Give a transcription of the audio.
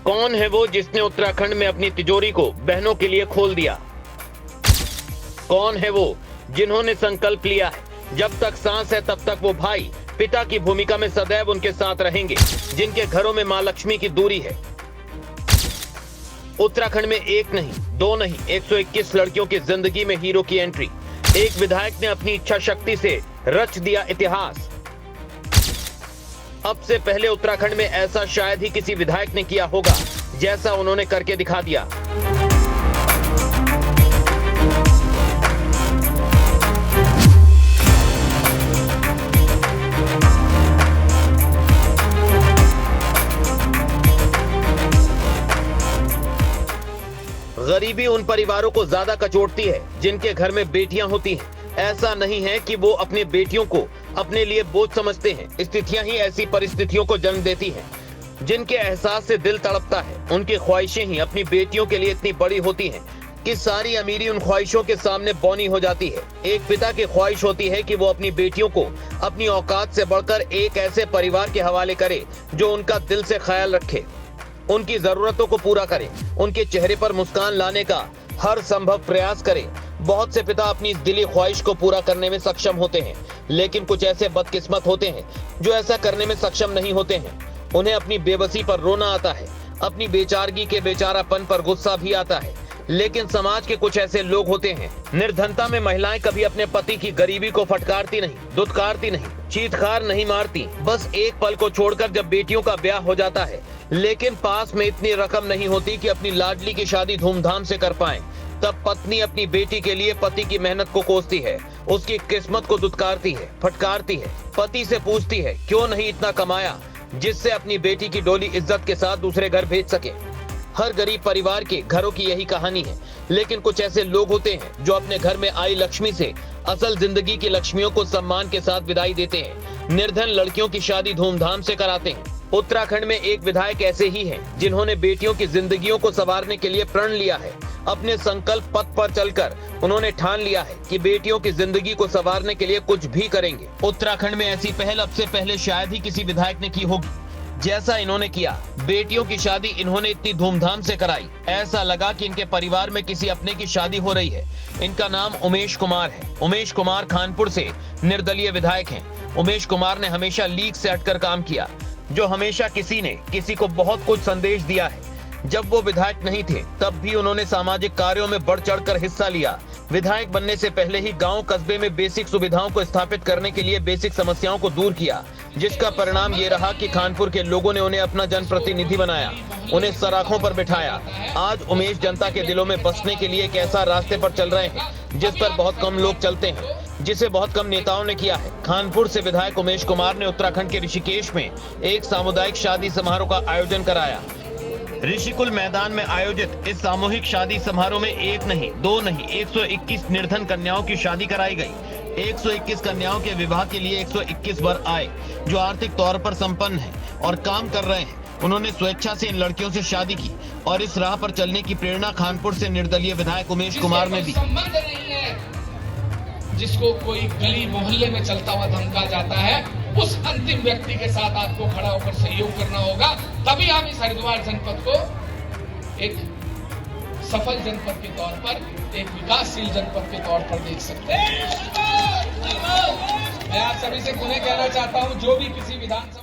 कौन है वो जिसने उत्तराखंड में अपनी तिजोरी को बहनों के लिए खोल दिया? कौन है वो जिन्होंने संकल्प लिया है जब तक सांस है तब तक वो भाई पिता की भूमिका में सदैव उनके साथ रहेंगे, जिनके घरों में मां लक्ष्मी की दूरी है? उत्तराखंड में एक नहीं, दो नहीं, 121 लड़कियों की जिंदगी में हीरो की एंट्री। एक विधायक ने अपनी इच्छा शक्ति से रच दिया इतिहास। अब से पहले उत्तराखंड में ऐसा शायद ही किसी विधायक ने किया होगा जैसा उन्होंने करके दिखा दिया। गरीबी उन परिवारों को ज्यादा कचोटती है जिनके घर में बेटियां होती हैं। ऐसा नहीं है कि वो अपनी बेटियों को अपने लिए बोझ समझते हैं। स्थितियां ही ऐसी परिस्थितियों को जन्म देती हैं जिनके एहसास से दिल तड़पता है। उनकी ख्वाहिशें ही अपनी बेटियों के लिए इतनी बड़ी होती हैं कि सारी अमीरी उन ख्वाहिशों के सामने बौनी हो जाती है। एक पिता की ख्वाहिश होती है कि वो अपनी बेटियों को अपनी औकात से बढ़कर एक ऐसे परिवार के हवाले करे जो उनका दिल से ख्याल रखे, उनकी जरूरतों को पूरा करे, उनके चेहरे पर मुस्कान लाने का हर संभव प्रयास करे। बहुत से पिता अपनी दिली ख्वाहिश को पूरा करने में सक्षम होते हैं, लेकिन कुछ ऐसे बदकिस्मत होते हैं जो ऐसा करने में सक्षम नहीं होते हैं। उन्हें अपनी बेबसी पर रोना आता है, अपनी बेचारगी के बेचारापन पर गुस्सा भी आता है। लेकिन समाज के कुछ ऐसे लोग होते हैं, निर्धनता में महिलाएं कभी अपने पति की गरीबी को फटकारती नहीं, दुत्कारती नहीं, चीत्कार नहीं मारती। बस एक पल को छोड़कर जब बेटियों का ब्याह हो जाता है लेकिन पास में इतनी रकम नहीं होती कि अपनी लाडली की शादी धूमधाम से कर पाएं, तब पत्नी अपनी बेटी के लिए पति की मेहनत को कोसती है, उसकी किस्मत को दुत्कारती है, फटकारती है। पति से पूछती है क्यों नहीं इतना कमाया जिससे अपनी बेटी की डोली इज्जत के साथ दूसरे घर भेज सके। हर गरीब परिवार के घरों की यही कहानी है। लेकिन कुछ ऐसे लोग होते हैं जो अपने घर में आई लक्ष्मी से असल जिंदगी की लक्ष्मियों को सम्मान के साथ विदाई देते हैं, निर्धन लड़कियों की शादी धूमधाम से कराते हैं। उत्तराखंड में एक विधायक ऐसे ही हैं जिन्होंने बेटियों की जिंदगियों को संवारने के लिए प्रण लिया है। अपने संकल्प पथ पर चलकर उन्होंने ठान लिया है कि बेटियों की जिंदगी को संवारने के लिए कुछ भी करेंगे। उत्तराखंड में ऐसी पहल अब से पहले शायद ही किसी विधायक ने की होगी जैसा इन्होंने किया। बेटियों की शादी इन्होंने इतनी धूमधाम से कराई, ऐसा लगा कि इनके परिवार में किसी अपने की शादी हो रही है। इनका नाम उमेश कुमार है। उमेश कुमार खानपुर से निर्दलीय विधायक हैं। उमेश कुमार ने हमेशा लीग से हटकर काम किया, जो हमेशा किसी ने किसी को बहुत कुछ संदेश दिया है। जब वो विधायक नहीं थे तब भी उन्होंने सामाजिक कार्यों में बढ़ चढ़कर हिस्सा लिया। विधायक बनने से पहले ही गांव कस्बे में बेसिक सुविधाओं को स्थापित करने के लिए बेसिक समस्याओं को दूर किया, जिसका परिणाम ये रहा कि खानपुर के लोगों ने उन्हें अपना जनप्रतिनिधि बनाया, उन्हें सराखों पर बिठाया। आज उमेश जनता के दिलों में बसने के लिए एक ऐसा रास्ते पर चल रहे हैं जिस पर बहुत कम लोग चलते हैं, जिसे बहुत कम नेताओं ने किया है। खानपुर से विधायक उमेश कुमार ने उत्तराखंड के ऋषिकेश में एक सामुदायिक शादी समारोह का आयोजन कराया। ऋषिकुल मैदान में आयोजित इस सामूहिक शादी समारोह में एक नहीं, दो नहीं, 121 निर्धन कन्याओं की शादी कराई गई। 121 कन्याओं के विवाह के लिए 121 वर आए जो आर्थिक तौर पर संपन्न हैं और काम कर रहे हैं। उन्होंने स्वेच्छा से इन लड़कियों से शादी की और इस राह पर चलने की प्रेरणा खानपुर से निर्दलीय विधायक उमेश कुमार ने दी। जिसको कोई गली मोहल्ले में चलता हुआ धमका जाता है, उस अंतिम व्यक्ति के साथ आपको खड़ा होकर सहयोग करना होगा। तभी हम इस हरिद्वार जनपद को एक सफल जनपद के तौर पर, एक विकासशील जनपद के तौर पर देख सकते हैं। मैं आप सभी से पुनः कहना चाहता हूं, जो भी किसी विधानसभा